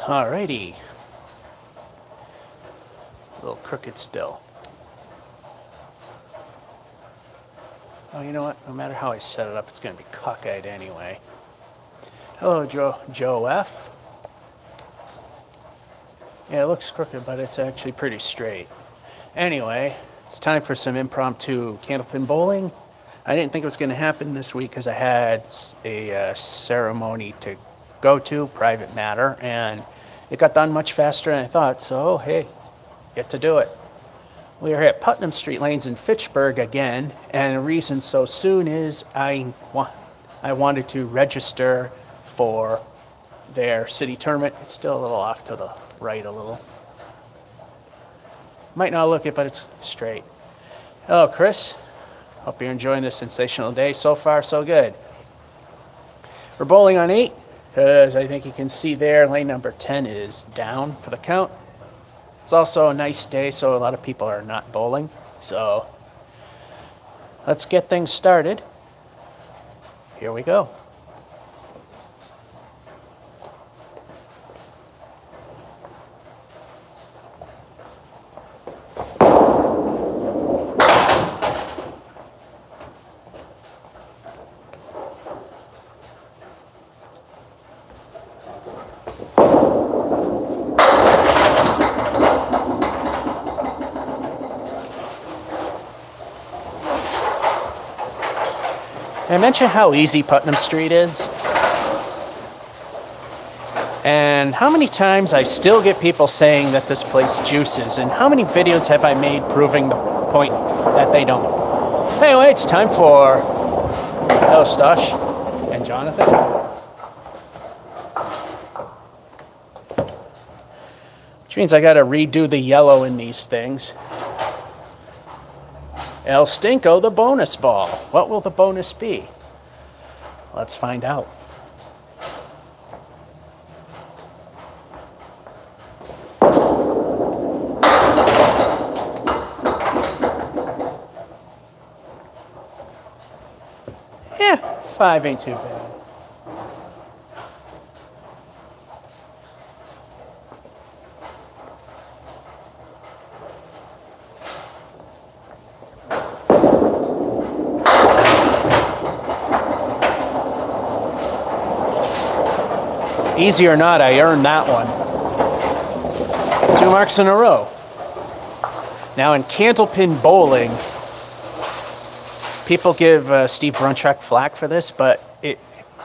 Alrighty. A little crooked still. Oh, you know what? No matter how I set it up, it's going to be cockeyed anyway. Hello, Joe F. Yeah, it looks crooked, but it's actually pretty straight. Anyway, it's time for some impromptu candlepin bowling. I didn't think it was going to happen this week because I had a ceremony to go to, private matter, and it got done much faster than I thought, so hey, get to do it. We are at Putnam Street Lanes in Fitchburg again, and the reason so soon is I wanted to register for their city tournament. It's still a little off to the right a little. Might not look it, but it's straight. Hello, Chris. Hope you're enjoying this sensational day. So far, so good. We're bowling on 8, because I think you can see there, lane number 10 is down for the count. It's also a nice day, so a lot of people are not bowling. So let's get things started. Here we go. I mentioned how easy Putnam Street is, and how many times I still get people saying that this place juices, and how many videos have I made proving the point that they don't. Anyway, it's time for Stosh and Jonathan. Which means I gotta redo the yellow in these things. El Stinko, the bonus ball. What will the bonus be? Let's find out. Yeah, 5 ain't too bad. Easy or not, I earned that one. 2 marks in a row. Now in candlepin bowling, people give Steve Brunchak flack for this, but it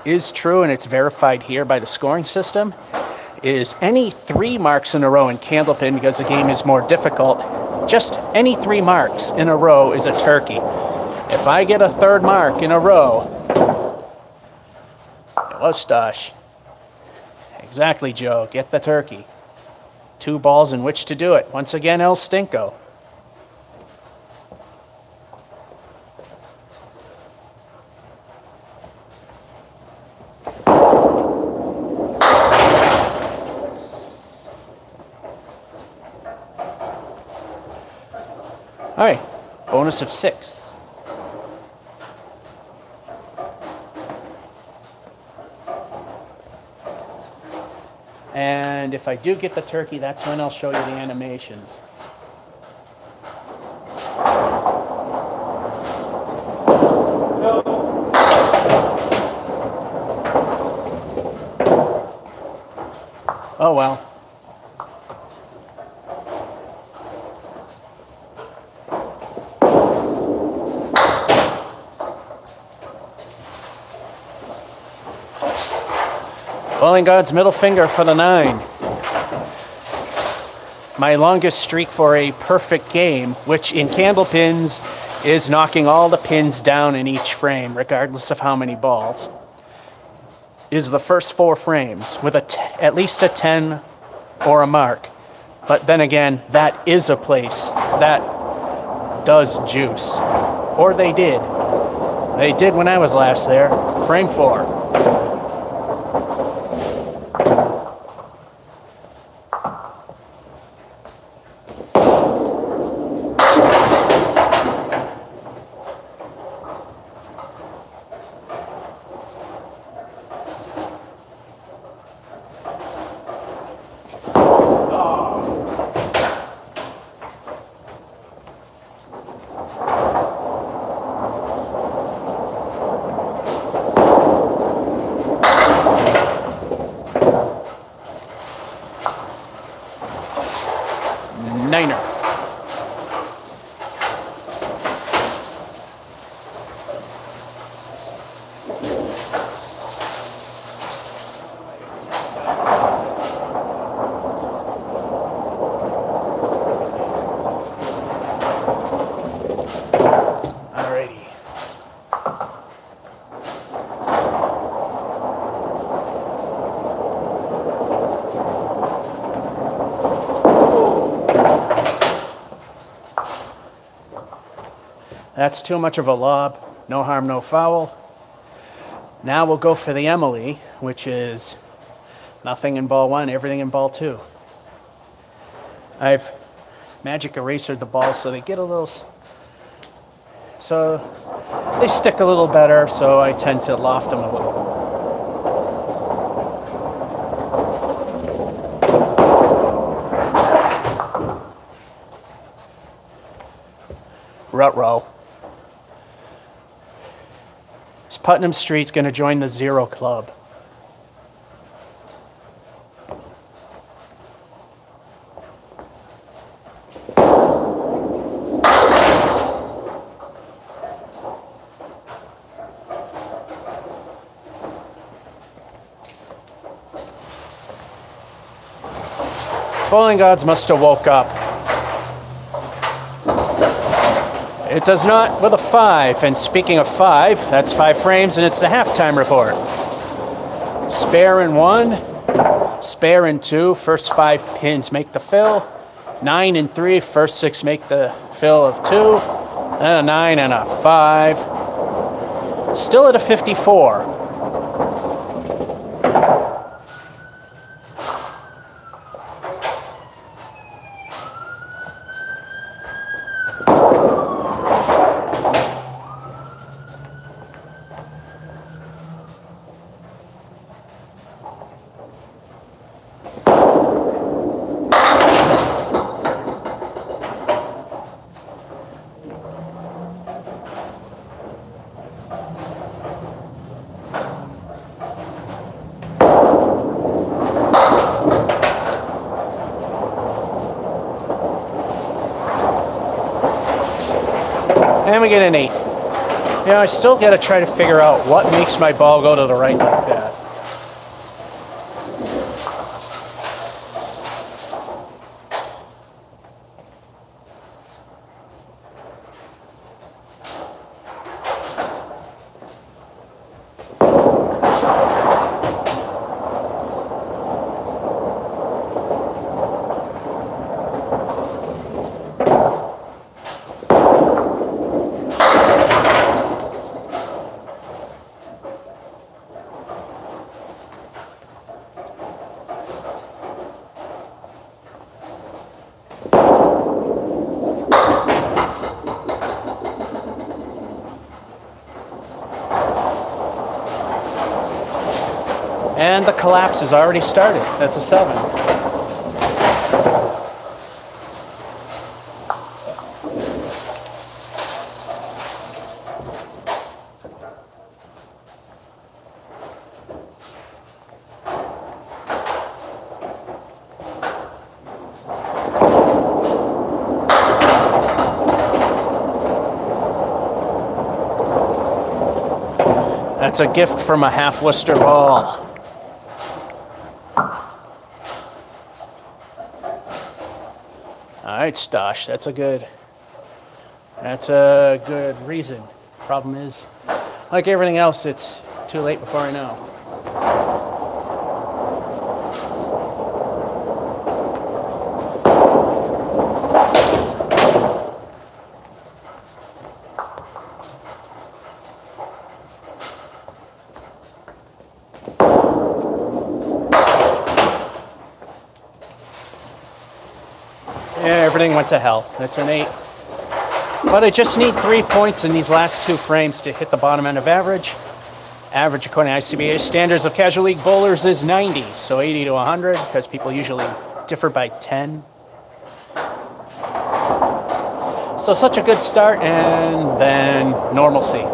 is true and it's verified here by the scoring system, is any 3 marks in a row in candlepin, because the game is more difficult, just any 3 marks in a row is a turkey. If I get a 3rd mark in a row, it was Stosh. Exactly, Joe. Get the turkey. 2 balls in which to do it. Once again, El Stinko. All right, bonus of 6. And if I do get the turkey, that's when I'll show you the animations. Oh well. Bowling God's middle finger for the 9. My longest streak for a perfect game, which in candlepins is knocking all the pins down in each frame, regardless of how many balls, is the first 4 frames with at least a 10 or a mark. But then again, that is a place that does juice. Or they did. They did when I was last there. Frame 4. That's too much of a lob. No harm, no foul. Now we'll go for the Emily, which is nothing in ball 1, everything in ball 2. I've magic erasered the balls so they get a little, so they stick a little better, so I tend to loft them a little. Ruh-roh. This Putnam Street's going to join the 0 club. Bowling gods must have woke up. It does not with a 5. And speaking of 5, that's 5 frames, and it's the halftime report. Spare in 1, spare in 2. First 5 pins make the fill. 9 and 3. First 6 make the fill of 2. And a 9 and a 5. Still at a 54. And we get an 8. You know, I still got to try to figure out what makes my ball go to the right like that. And the collapse has already started. That's a 7. That's a gift from a half Worcester ball. All right, Stosh, that's a good reason. Problem is, like everything else, it's too late before I know. Yeah, everything went to hell. That's an 8. But I just need 3 points in these last 2 frames to hit the bottom end of average. Average, according to ICBA standards of casual league bowlers, is 90. So 80 to 100, because people usually differ by 10. So such a good start, and then normalcy.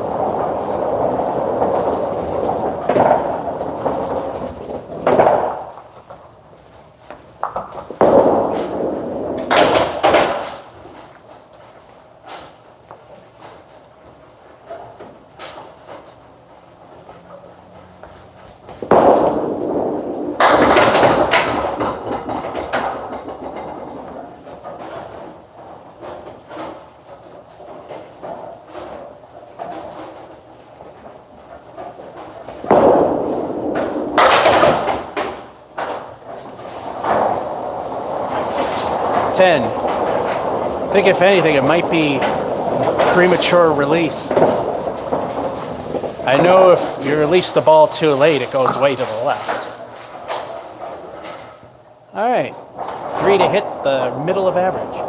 I think if anything, it might be premature release. I know if you release the ball too late, it goes way to the left. All right, 3 to hit the middle of average.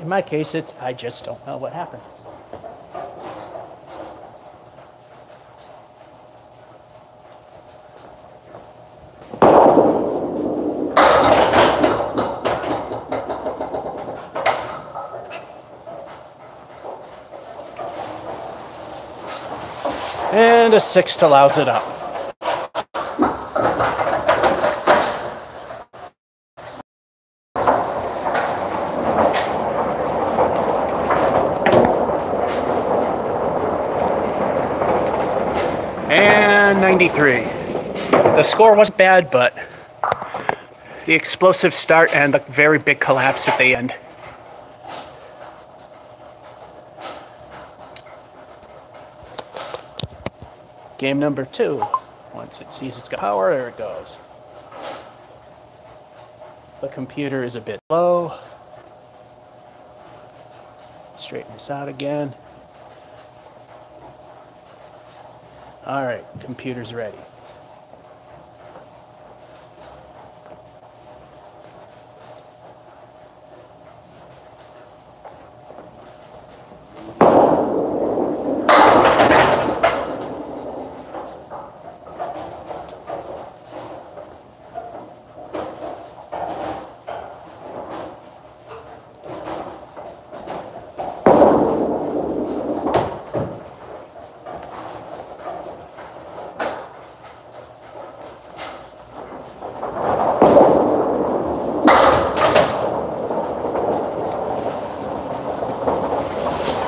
In my case, it's I just don't know what happens. And a 6 to louse it up. And 93. The score wasn't bad, but the explosive start and the very big collapse at the end. Game number 2. Once it sees it's got power, there it goes. The computer is a bit low. Straighten this out again. All right, computer's ready.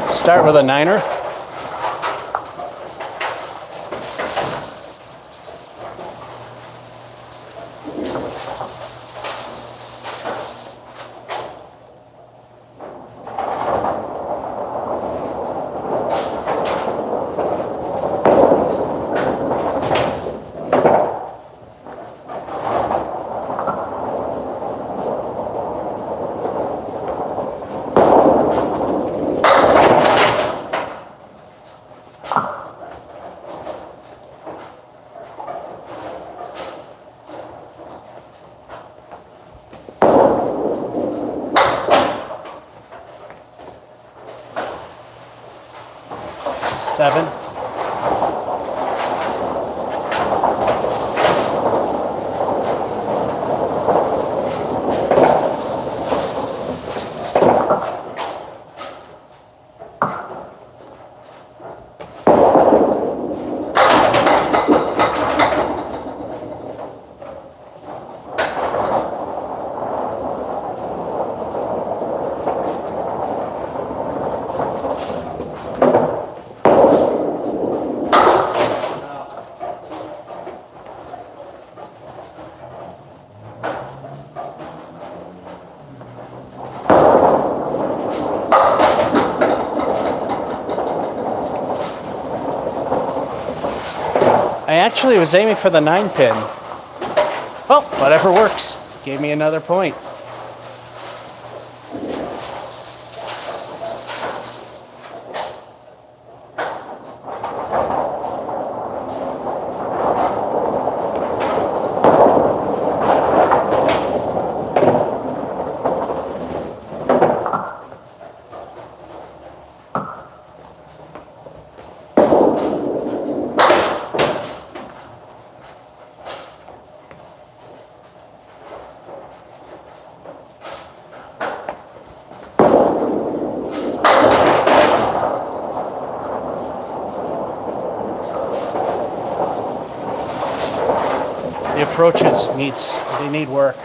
Start with a 9er. Seven. I actually was aiming for the 9 pin. Well, whatever works. Gave me another point. The approaches need work.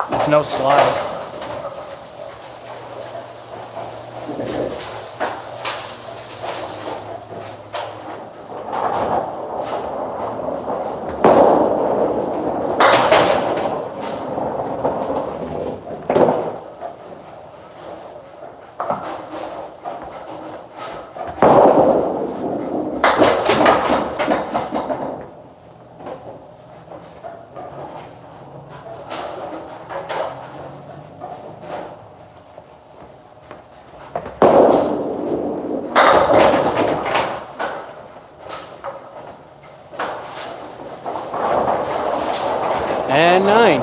There's no slide. And 9.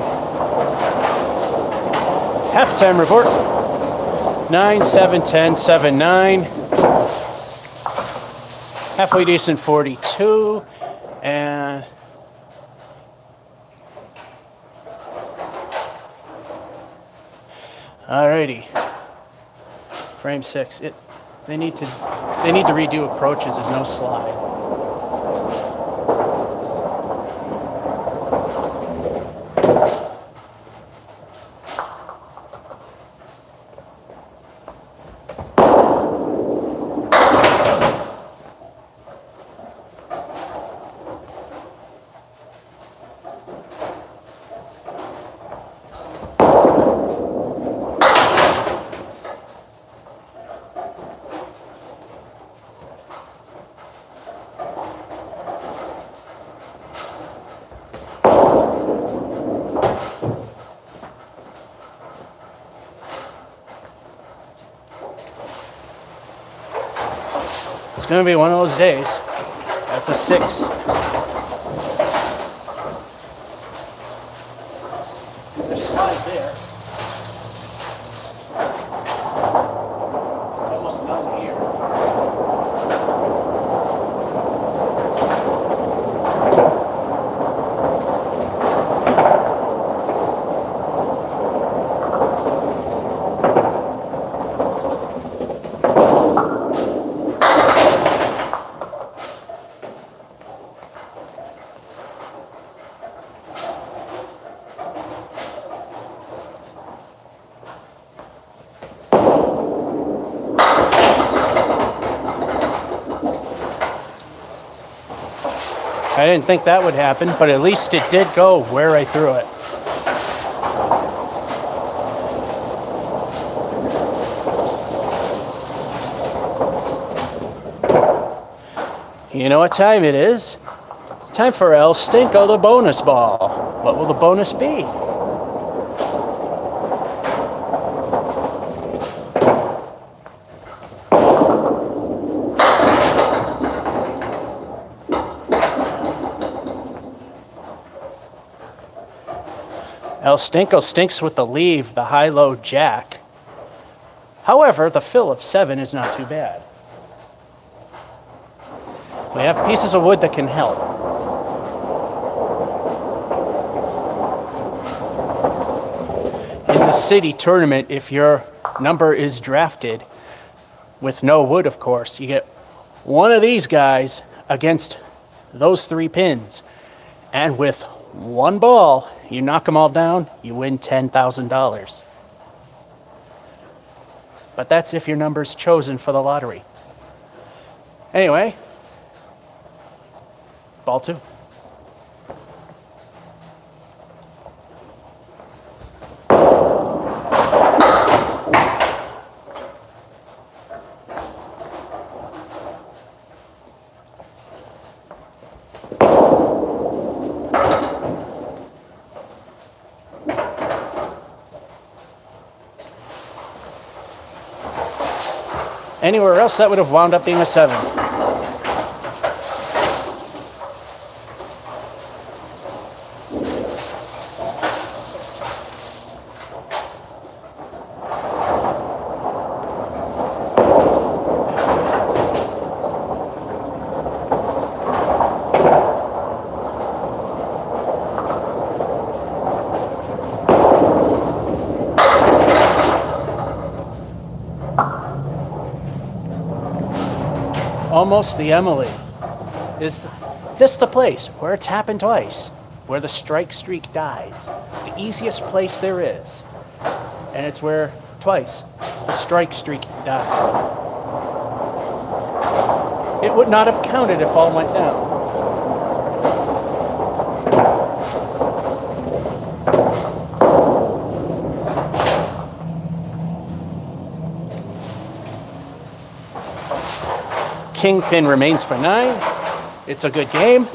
Halftime report. 9, 7, 10, 7, 9. Halfway decent 42. And alrighty. Frame 6. They need to redo approaches. There's no slide. It's going to be one of those days. That's a 6. There's slide there. It's almost done here. I didn't think that would happen, but at least it did go where I threw it. You know what time it is? It's time for El Stinko, the bonus ball. What will the bonus be? El Stinko stinks with the leave, the high-low jack. However, the fill of 7 is not too bad. We have pieces of wood that can help. In the city tournament, if your number is drafted with no wood, of course, you get one of these guys against those 3 pins. And with one ball, you knock them all down, you win $10,000. But that's if your number's chosen for the lottery. Anyway, ball 2. Anywhere else, that would have wound up being a 7. Almost the Emily. Is this the place where it's happened twice? Where the strike streak dies? The easiest place there is. And it's where twice the strike streak died. It would not have counted if all went down. Kingpin remains for 9. It's a good game.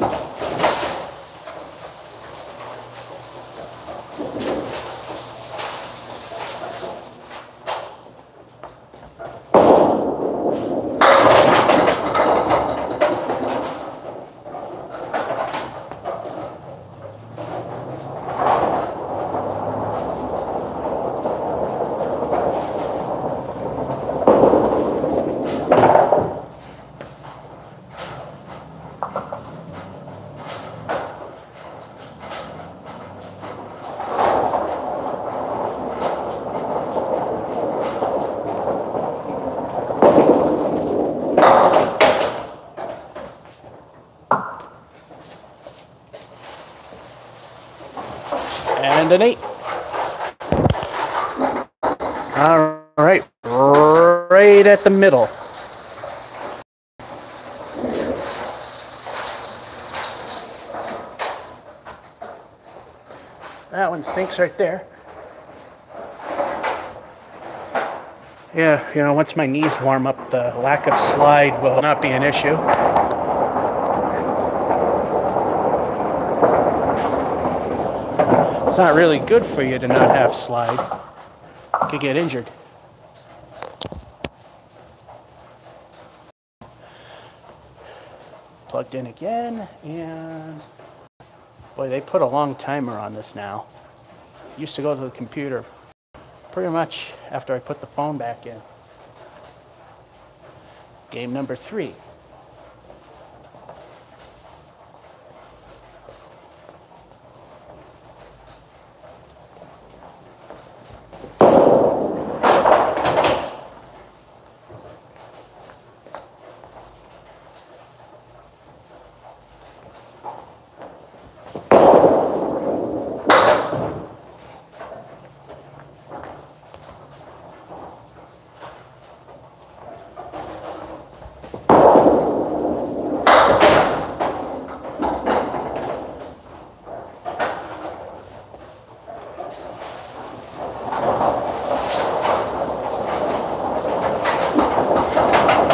And an 8. All right, right at the middle. That one stinks right there. Yeah, you know, once my knees warm up, the lack of slide will not be an issue. It's not really good for you to not have slide. You could get injured. Plugged in again, and boy, they put a long timer on this now. Used to go to the computer pretty much after I put the phone back in. Game number 3.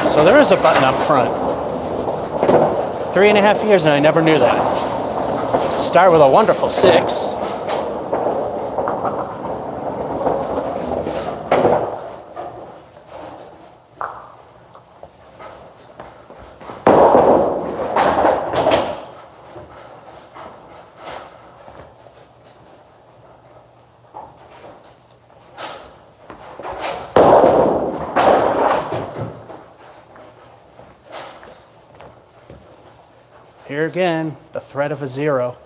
So there is a button up front. 3.5 years and I never knew that. Start with a wonderful 6. Here again, the threat of a 0.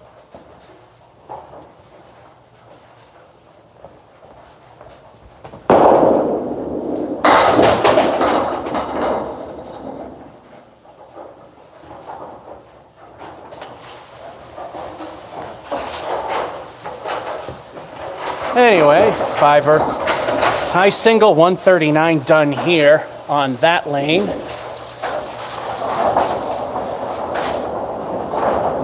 Anyway, 5er. High single, 139 done here on that lane.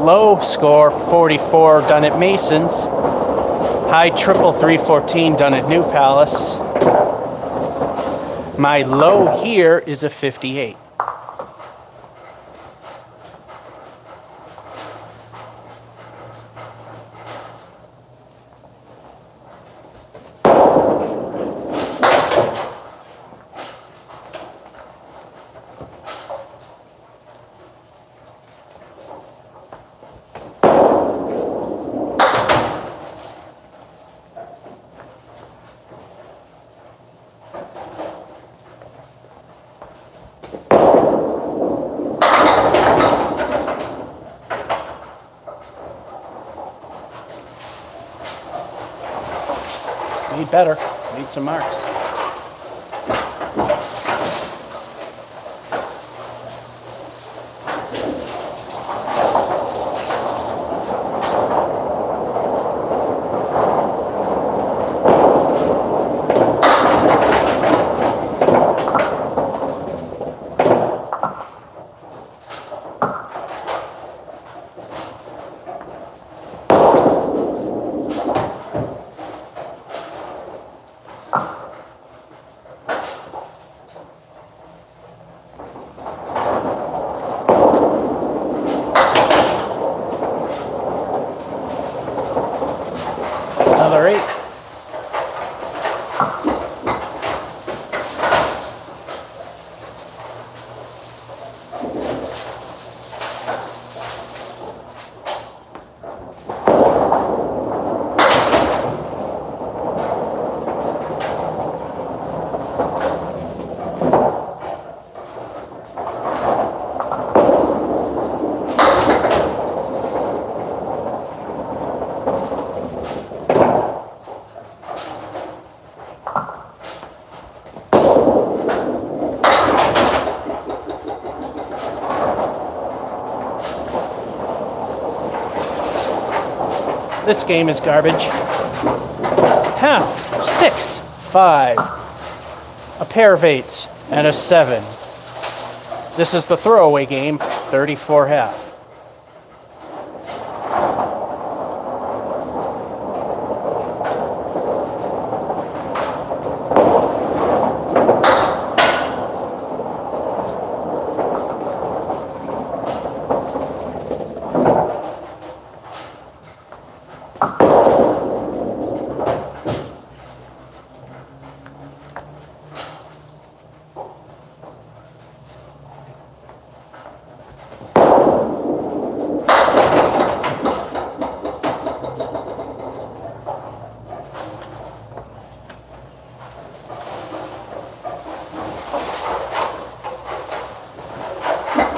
Low score, 44, done at Mason's. High triple, 314, done at New Palace. My low here is a 58. Need better, need some marks. Another 8. This game is garbage. Half, 6, 5. A pair of 8s and a 7. This is the throwaway game, 34 half.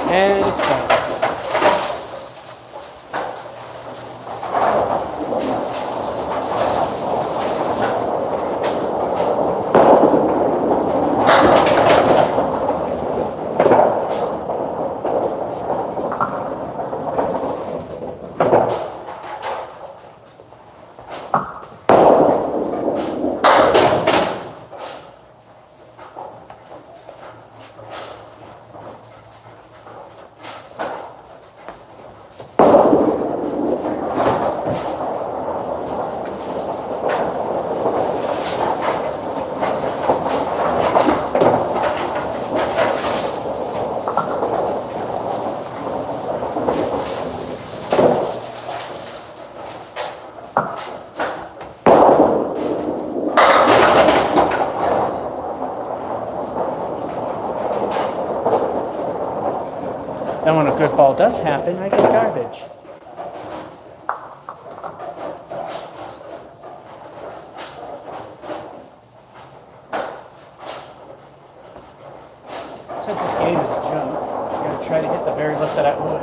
And it's bounced. Then when a good ball does happen, I get garbage. Since this game is junk, I'm going to try to hit the very lift that I would.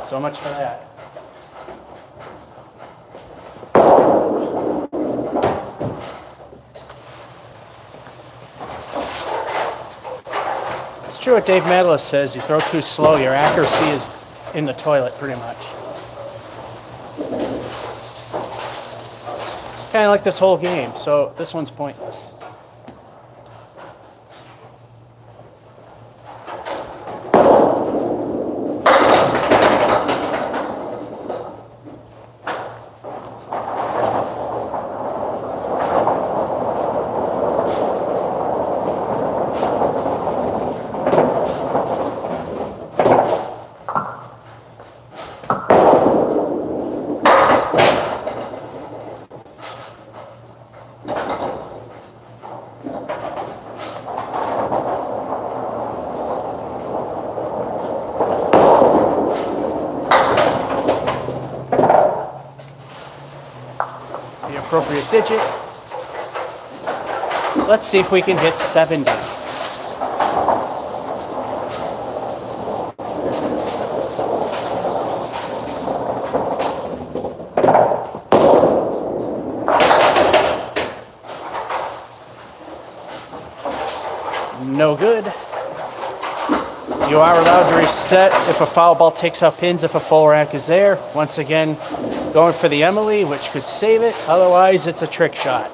So much for that. It's true what Dave Medalist says, you throw too slow, your accuracy is in the toilet pretty much. Kind of like this whole game, so this one's pointless. Appropriate digit. Let's see if we can hit 70. No good. You are allowed to reset if a foul ball takes out pins if a full rack is there. Once again, going for the Emily, which could save it. Otherwise, it's a trick shot.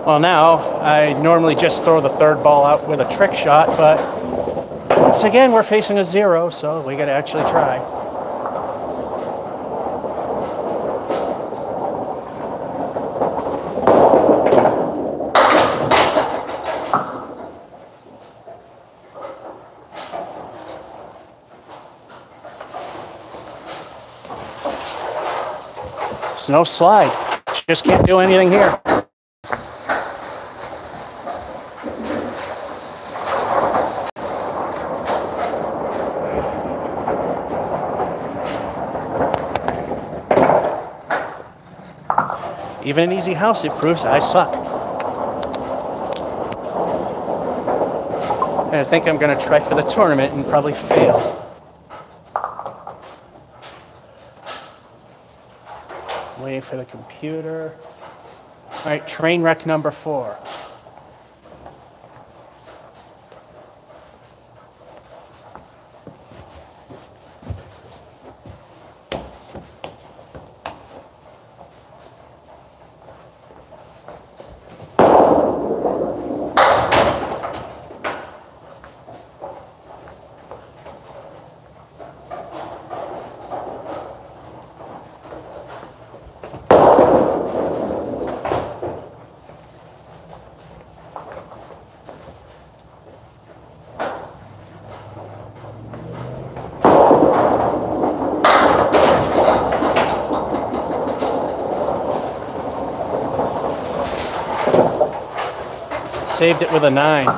Well, now, I normally just throw the third ball out with a trick shot, but once again, we're facing a 0, so we got to actually try. There's no slide. Just can't do anything here. Even an easy house, it proves I suck. And I think I'm going to try for the tournament and probably fail. Waiting for the computer. All right, train wreck number 4. Saved it with a 9.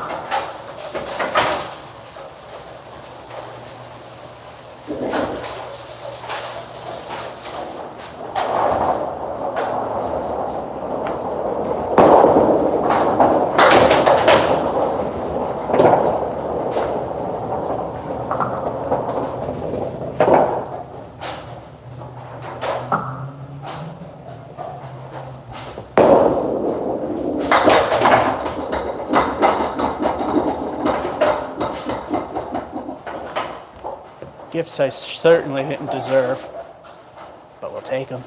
Gifts I certainly didn't deserve, but we'll take them.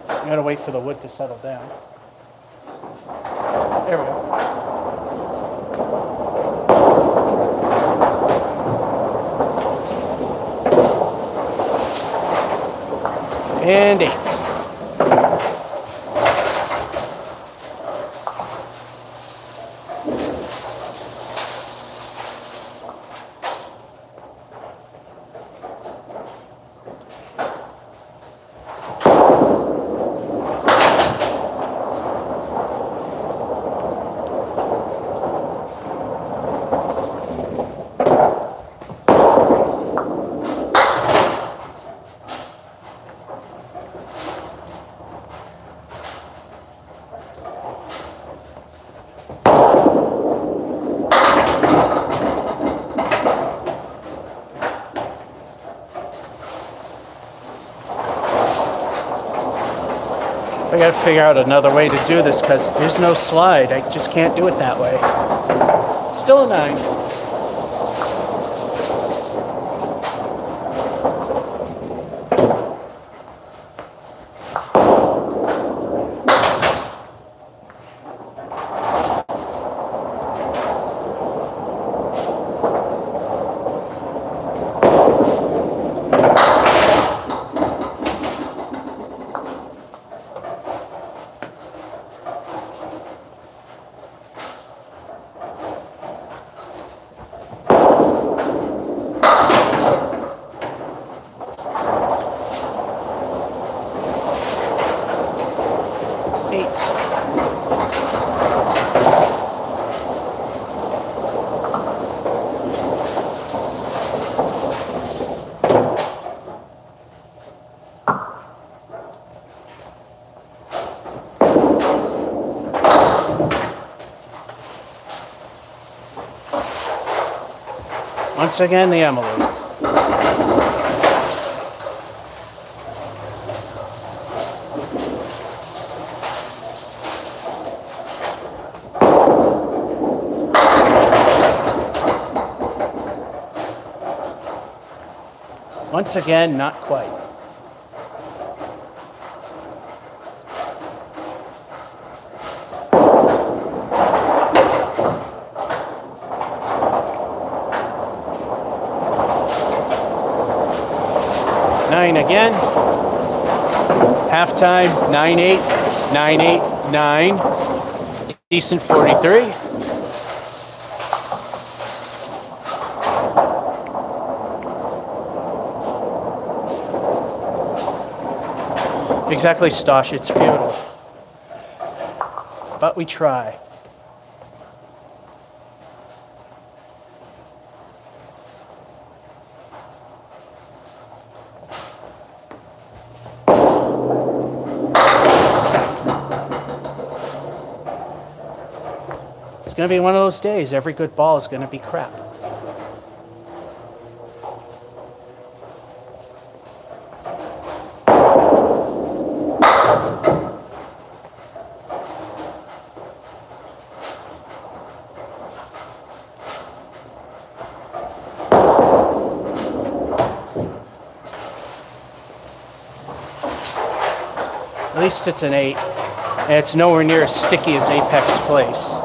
I gotta wait for the wood to settle down. There we go. And 8. I gotta figure out another way to do this because there's no slide. I just can't do it that way. Still a 9. Once again, the Emily. Once again, not quite. Again. Halftime, 9-8, 9-8, 9. Decent 43. Exactly, Stosh, it's futile. But we try. It's going to be one of those days. Every good ball is going to be crap. At least it's an 8. And it's nowhere near as sticky as Apex Place.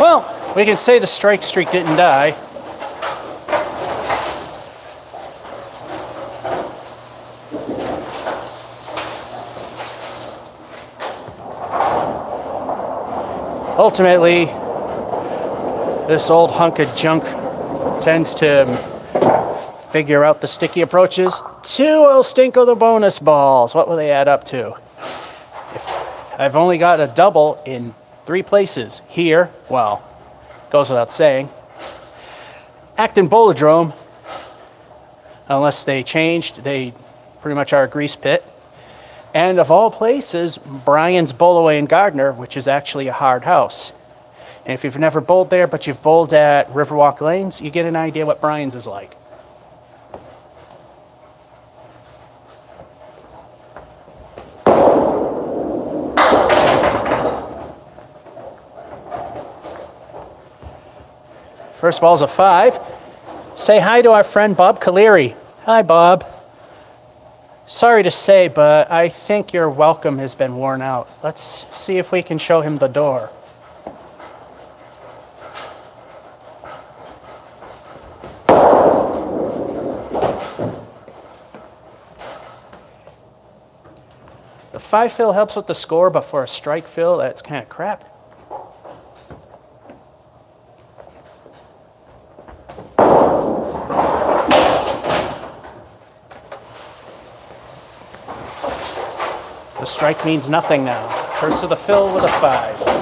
Well, we can say the strike streak didn't die. Ultimately, this old hunk of junk tends to figure out the sticky approaches. 2 will stinko the bonus balls. What will they add up to? If I've only got a double in 3 places. Here, well, goes without saying. Acton Bolodrome, unless they changed, they pretty much are a grease pit. And of all places, Brian's Bowlaway and Gardner, which is actually a hard house. And if you've never bowled there, but you've bowled at Riverwalk Lanes, you get an idea what Brian's is like. First ball's a 5. Say hi to our friend Bob Caleri. Hi, Bob. Sorry to say, but I think your welcome has been worn out. Let's see if we can show him the door. The 5 fill helps with the score, but for a strike fill, that's kind of crap. The strike means nothing now. First of the fill with a 5.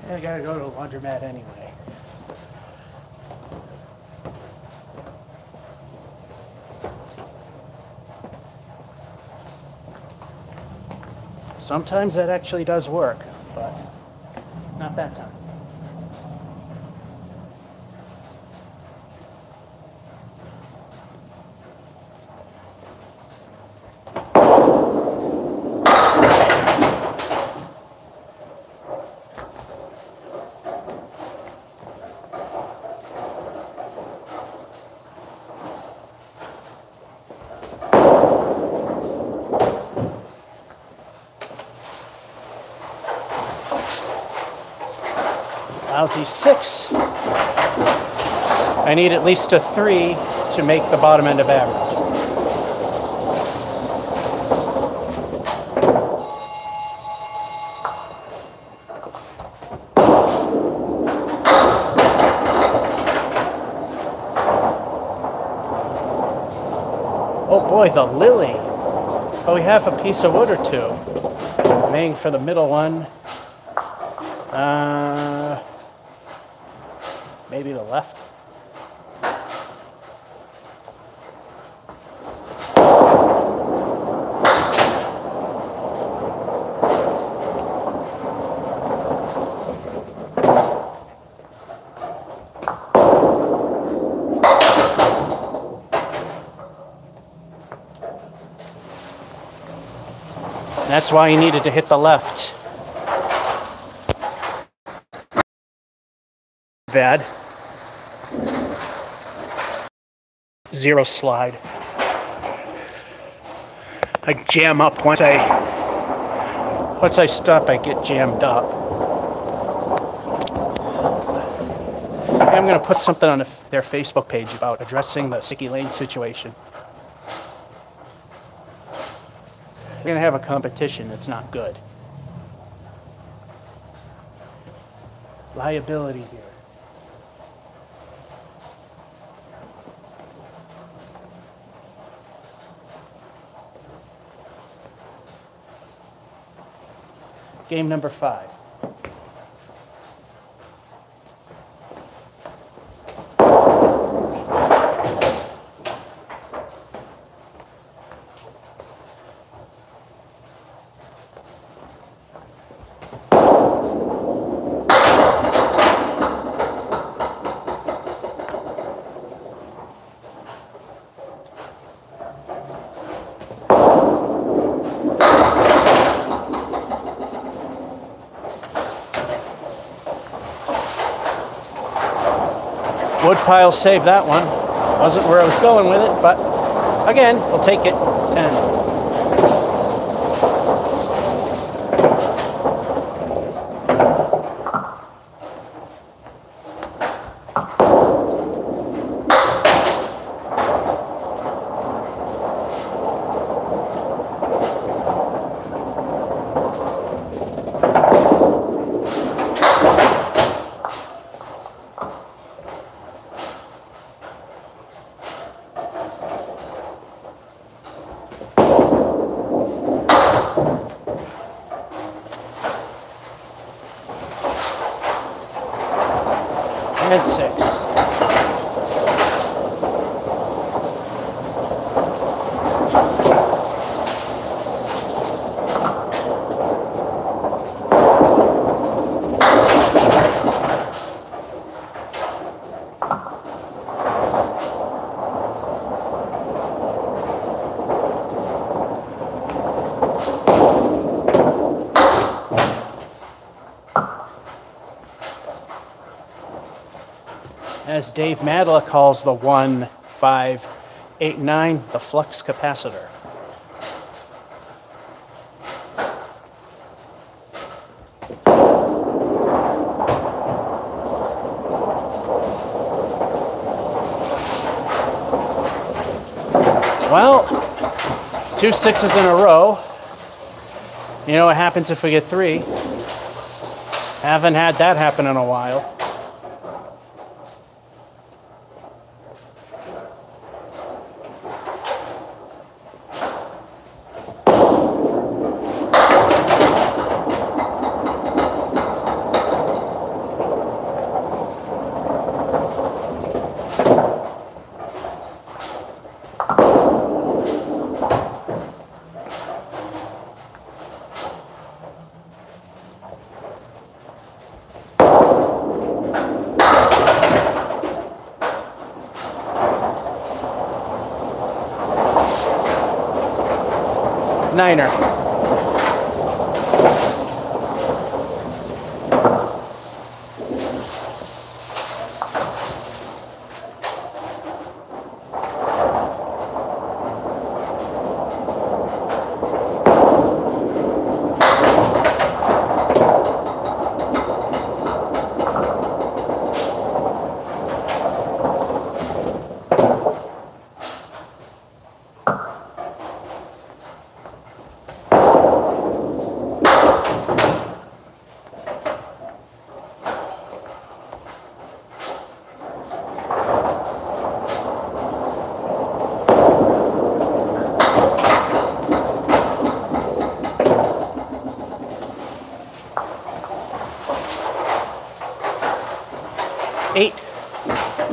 I gotta go to the laundromat anyway. Sometimes that actually does work, but not that time. Lousy 6. I need at least a 3 to make the bottom end of average. Oh boy, the lily. Oh, we have a piece of wood or 2. I'm aiming for the middle one. Maybe the left. That's why you needed to hit the left. bad. Zero slide. I jam up once I stop, I get jammed up. I'm going to put something on their Facebook page about addressing the sticky lane situation. They're going to have a competition that's not good. Liability here. Game number 5. Woodpile saved that one. Wasn't where I was going with it, but again, we'll take it. 10. And 6. As Dave Madla calls the 1589, the flux capacitor. Well, 2 6s in a row. You know what happens if we get 3? Haven't had that happen in a while. Niner.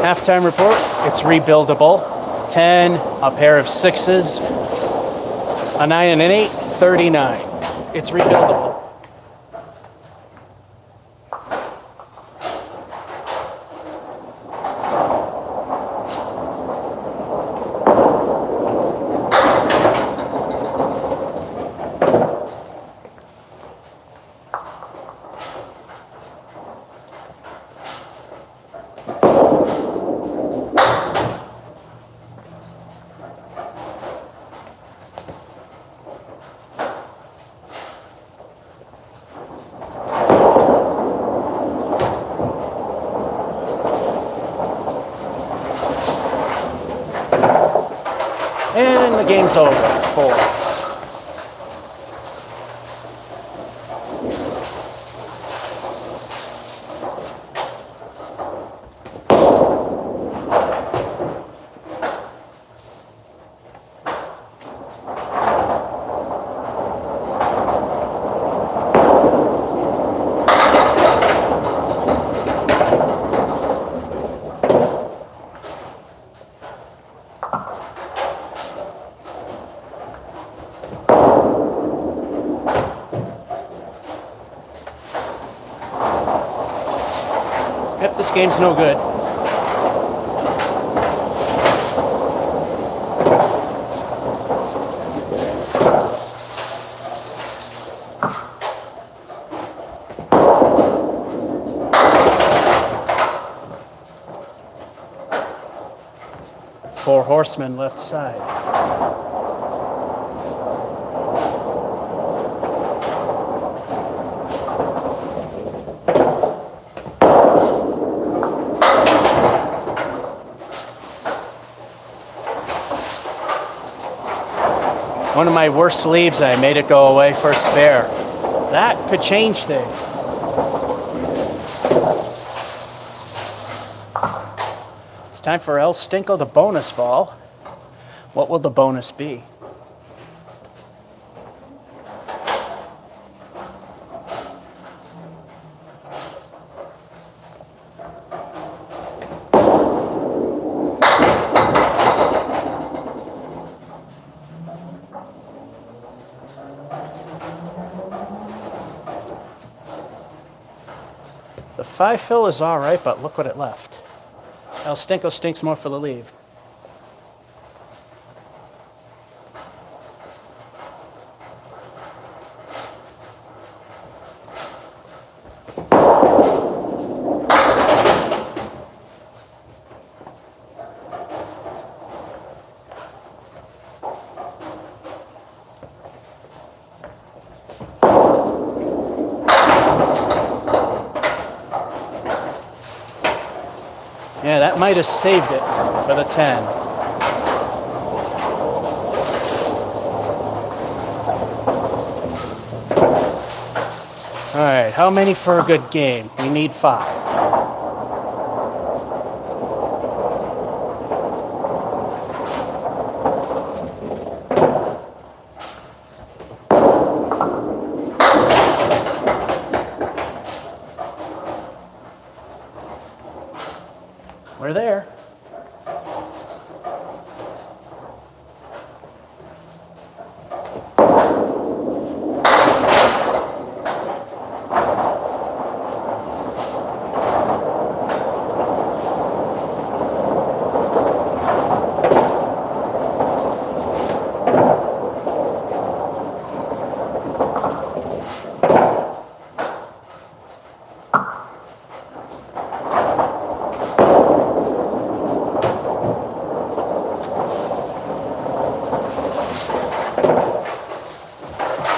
Halftime report, it's rebuildable. 10, a pair of 6s, a 9 and an 8, 39. It's rebuildable. And the game's over. 4. Yep, this game's no good. Four horsemen left side. One of my worst leaves, I made it go away for a spare. That could change things. It's time for El Stinko, the bonus ball. What will the bonus be? The 5 fill is all right, but look what it left. El Stinko stinks more for the leave. Yeah, that might have saved it for the 10. All right, how many for a good game? We need 5. We're there.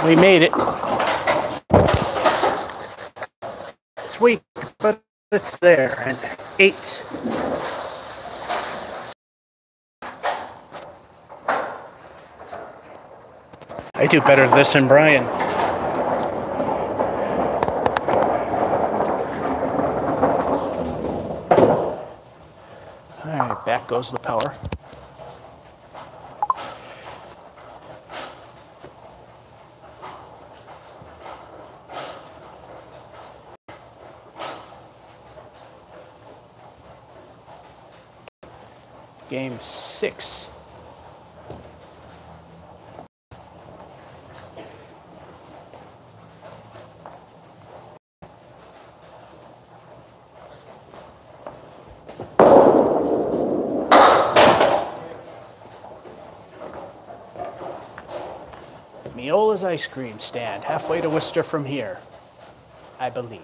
We made it. It's weak, but it's there. And 8. I do better this than Brian's. All right, back goes the power. Game 6. Miola's ice cream stand, halfway to Worcester from here, I believe.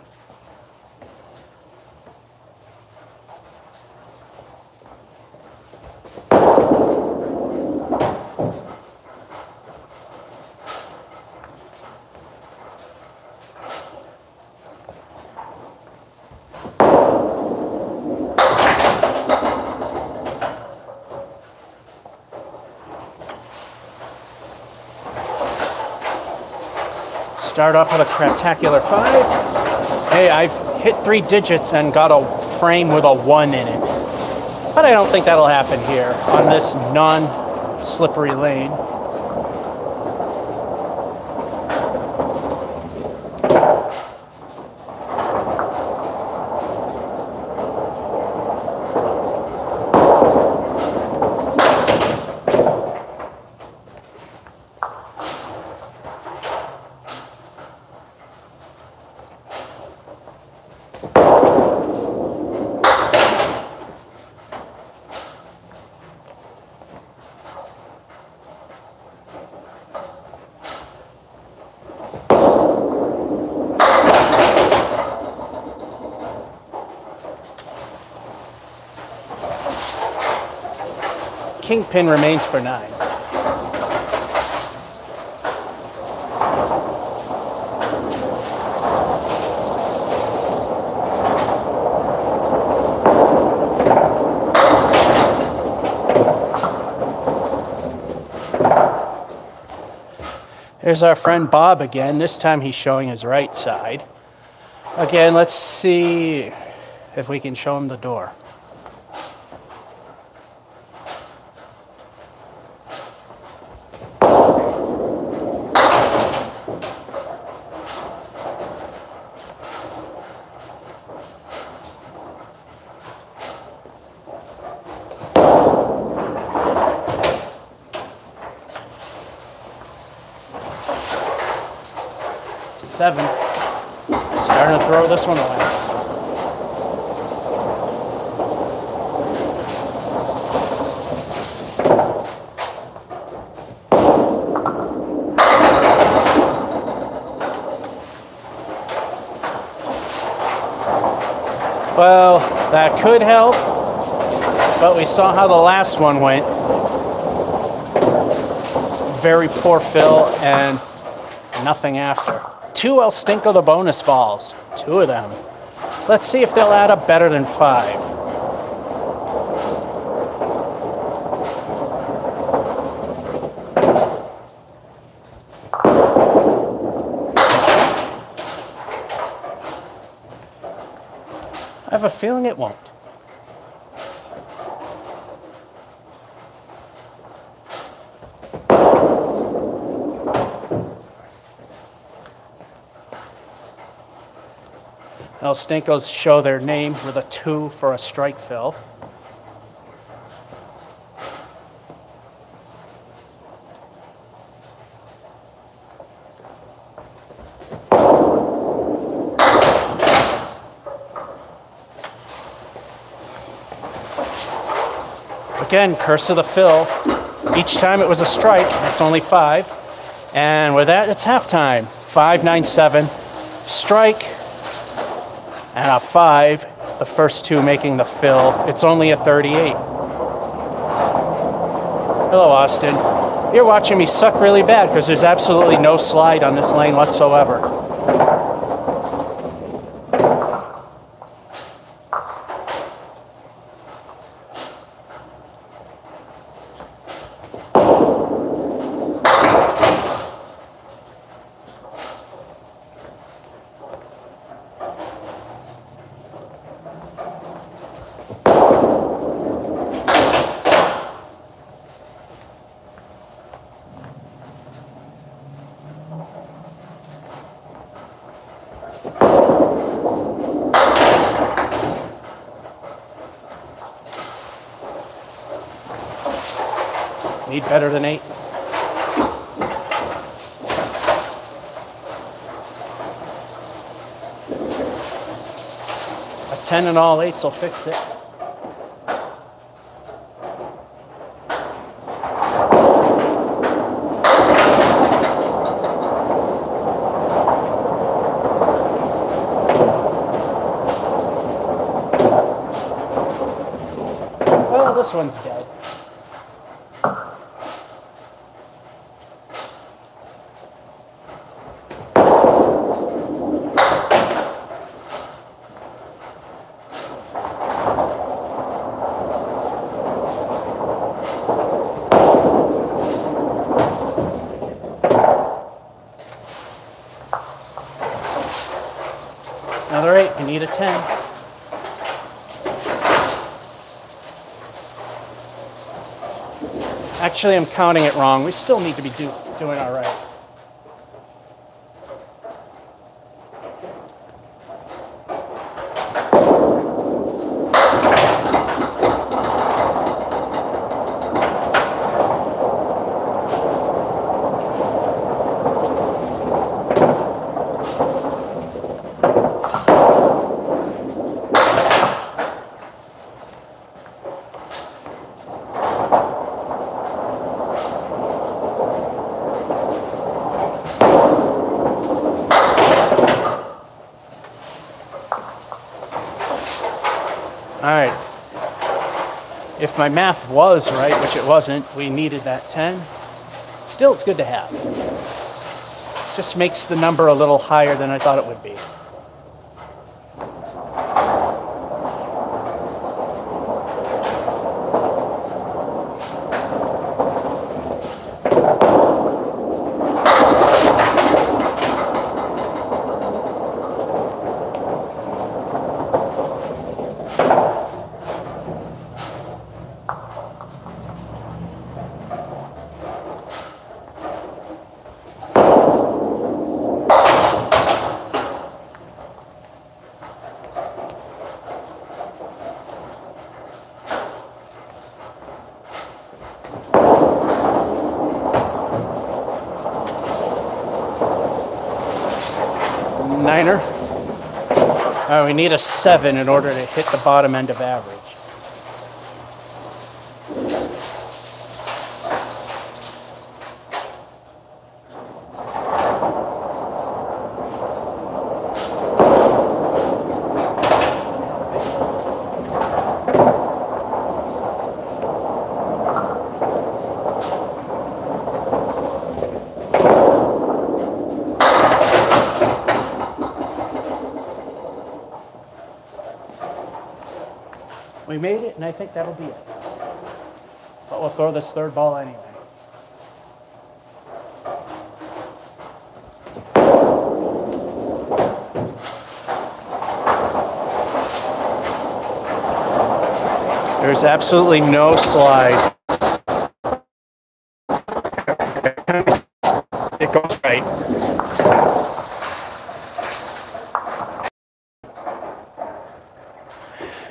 Start off with a craptacular 5. Hey, I've hit 3 digits and got a frame with a 1 in it. But I don't think that'll happen here on this non-slippery lane. Kingpin remains for 9. There's our friend Bob again. This time he's showing his right side. Again, let's see if we can show him the door. Seven. Starting to throw this one away. Well, that could help, but we saw how the last one went. Very poor fill and nothing after. 2 El Stinko the bonus balls. 2 of them. Let's see if they'll add up better than 5. I have a feeling it won't. El Stinkos show their name with a 2 for a strike fill. Again, curse of the fill. Each time it was a strike, it's only 5. And with that, it's halftime. 5-9-7. Strike. And a 5, the first 2 making the fill. It's only a 38. Hello, Austin. You're watching me suck really bad because there's absolutely no slide on this lane whatsoever. Need better than 8. A 10 and all 8s will fix it. Well, this one's dead. 10. Actually, I'm counting it wrong. We still need to be doing all right. All right, if my math was right, which it wasn't, we needed that 10. Still, it's good to have. Just makes the number a little higher than I thought it would be. Niner. We need a 7 in order to hit the bottom end of average. We made it, and I think that'll be it. But we'll throw this third ball anyway. There's absolutely no slide. It goes right.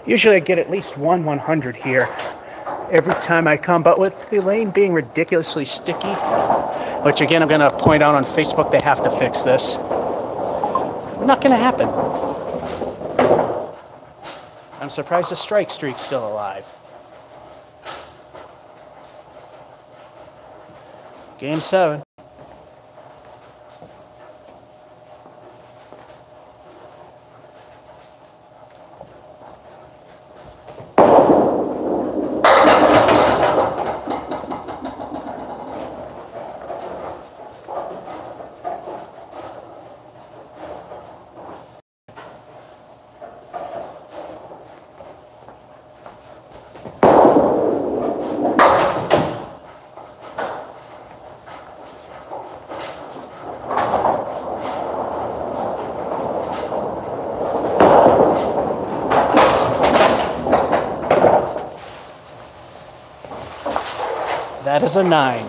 Usually I get at least 100 here every time I come, but with the lane being ridiculously sticky, which again I'm going to point out on Facebook, they have to fix this. Not going to happen. I'm surprised the strike streak's still alive. Game 7. That is a 9.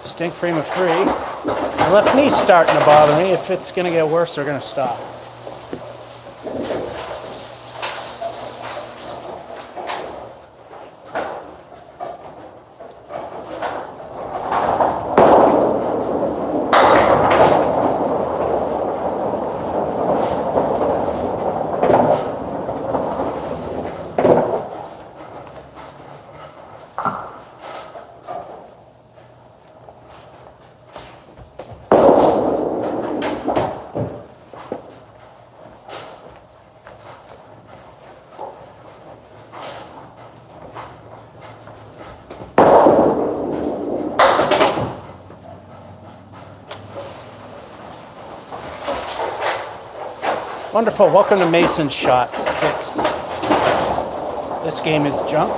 Stink frame of 3. My left knee's starting to bother me. If it's going to get worse, they're going to stop. Wonderful. Welcome to Mason's Shot 6. This game is junk.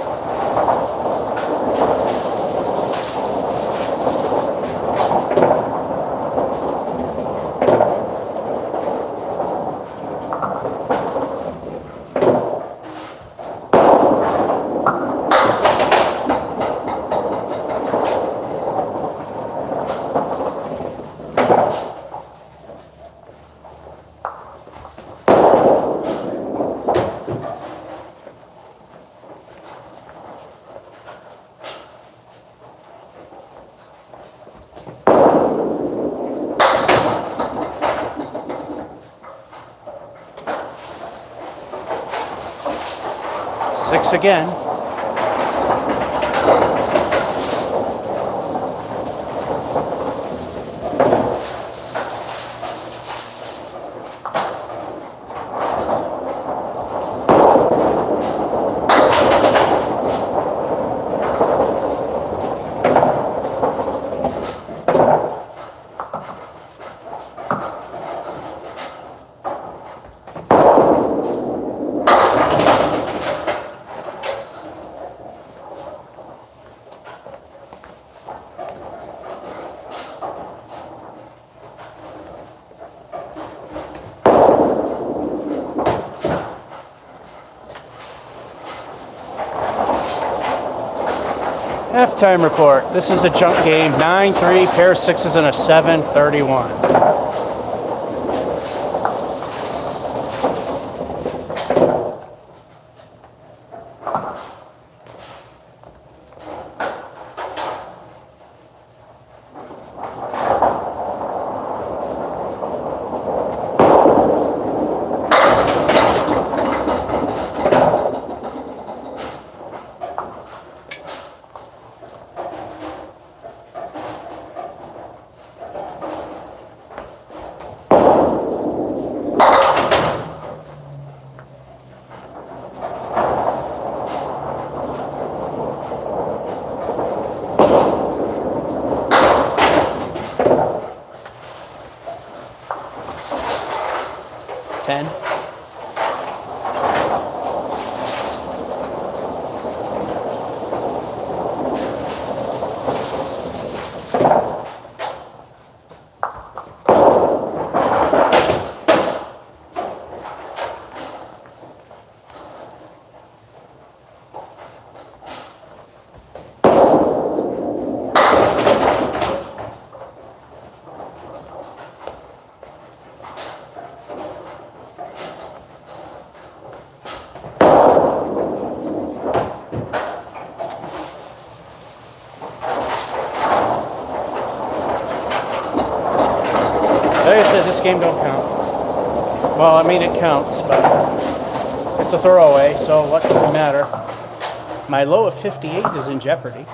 Six again. Halftime report. This is a junk game. 9-3, pair of sixes and a 7, 31. Ten. Like I said, this game don't count. Well, I mean, it counts, but it's a throwaway, so what does it matter? My low of 58 is in jeopardy.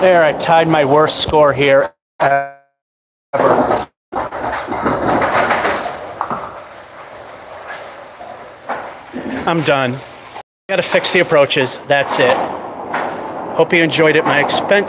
There, I tied my worst score here ever. I'm done. Got to fix the approaches. That's it. Hope you enjoyed it. My expense